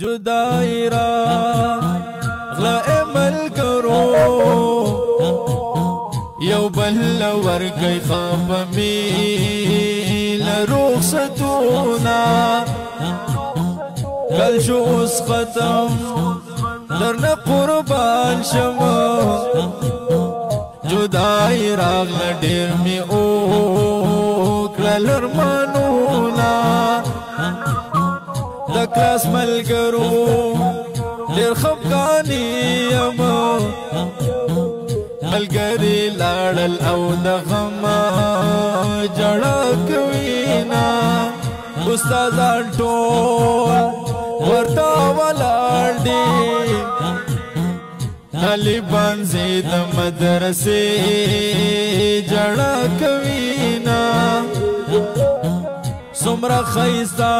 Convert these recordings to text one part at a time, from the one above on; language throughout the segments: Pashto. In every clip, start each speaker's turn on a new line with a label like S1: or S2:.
S1: جدائی را غلا ملګرو یو بل ورګي خپ می لرخصتونا کل شو اوس ختم درنه قربان شمه جدائی راغله ډیر می او کل ارمانونا د کلاس ملګرو ډیر خفګانی یم ملګری لاړل او د غم جړه کوینا استادان ټول ورته ولاړ دي طالبان زید مدرسې جړه کوینا څومره ښایسته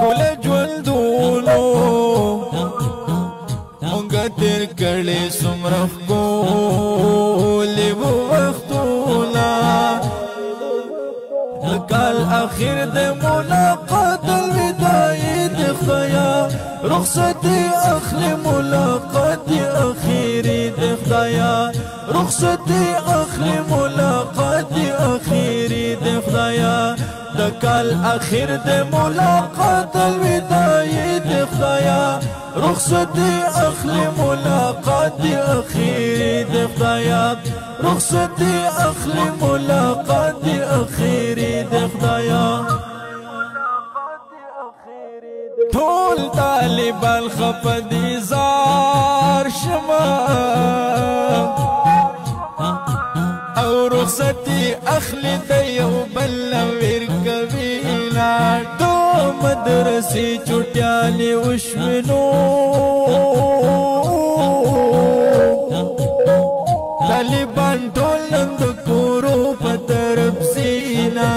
S1: ګل ژوندونو مونږه تیر کړي څومره ښکلي وختونه د کال اخر د ملاقات الوداعي د خدایا رخصت اخلي ملاقات اخیری د خدایا رخصت اخلي ملاقات اخیری د خدایا د کال اخر د ملاقات الوداعي د خدایا رخصت اخلي ملاقات اخیری د خدایا رخصت اخلي ملاقات اخیری د خدایا ټول طالبان خپدي زار شمه او رخصتي اخلي د یو بل ور کوینا دو مدرسې چټیالي وشمنو طالبان ټول نند کورو په طرف سینا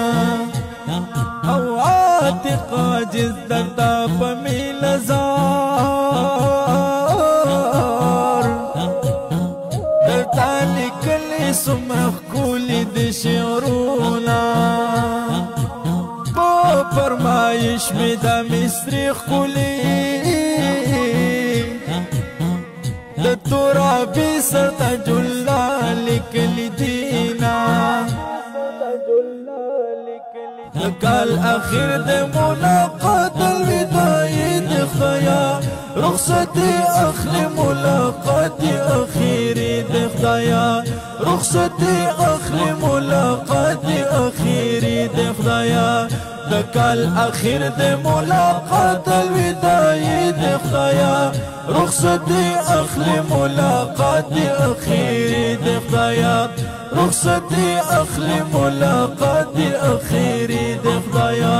S1: او عاتق عاجز دتا په میلزار درتا لیکلی سمرخ کولی د شعرونا په فرمایش می د مصری خلی د ترابی سرتا جلا لیکلی دینا کال اخر د ملاقات الوداعي د خدایا رخصت اخلي ملاقات اخیری د خدایا رخصت اخلي ملاقات اخیری د خدایا د کال اخر د ملاقات الوداعي د خدایا رخصت اخلي ملاقات اخیری د خدایا رخصت اخلي ملاقات اخیری د خدایا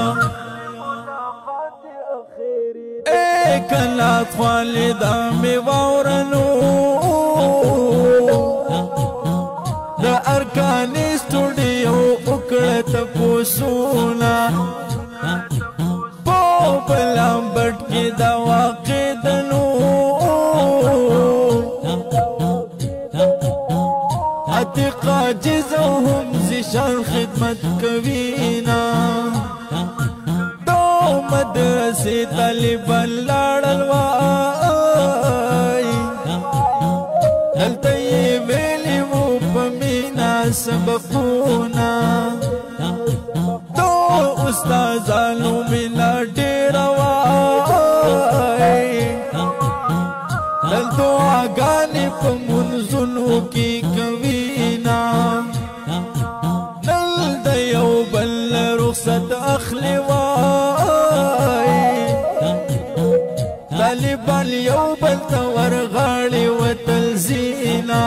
S1: اے کلات والدا می واورنو د ارکان سټوډیو وکړه تاسونا په بلامبټ کې دا واقع دنو عاجز هم زشان خدمت کوینا دو مدرسې طالبان لاړل وای دلته یې ویلي وو په مینا سبقونه دو استادانو مینا ډېره وای دل دعاګانې په منځونو کې کوینا دل د یو بل رخصت اخلي وای طالبان یو بل ته ورغاړي وتلزینا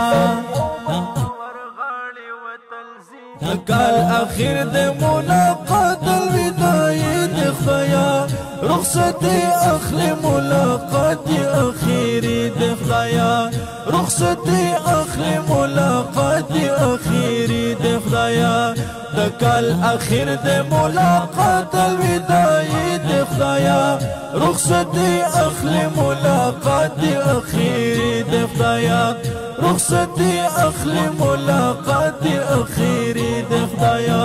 S1: کال اخر د ملاقات الوداعي د خدایا رخصت اخلي ملاقات اخیری د خدایا رخصت اخلي ملاقات اخیری د خدایا د کال اخر د ملاقات الوداعي د خدایا رخصت اخلي ملاقات اخیری د خدایا رخصت اخلي ملاقات اخیری د خدایا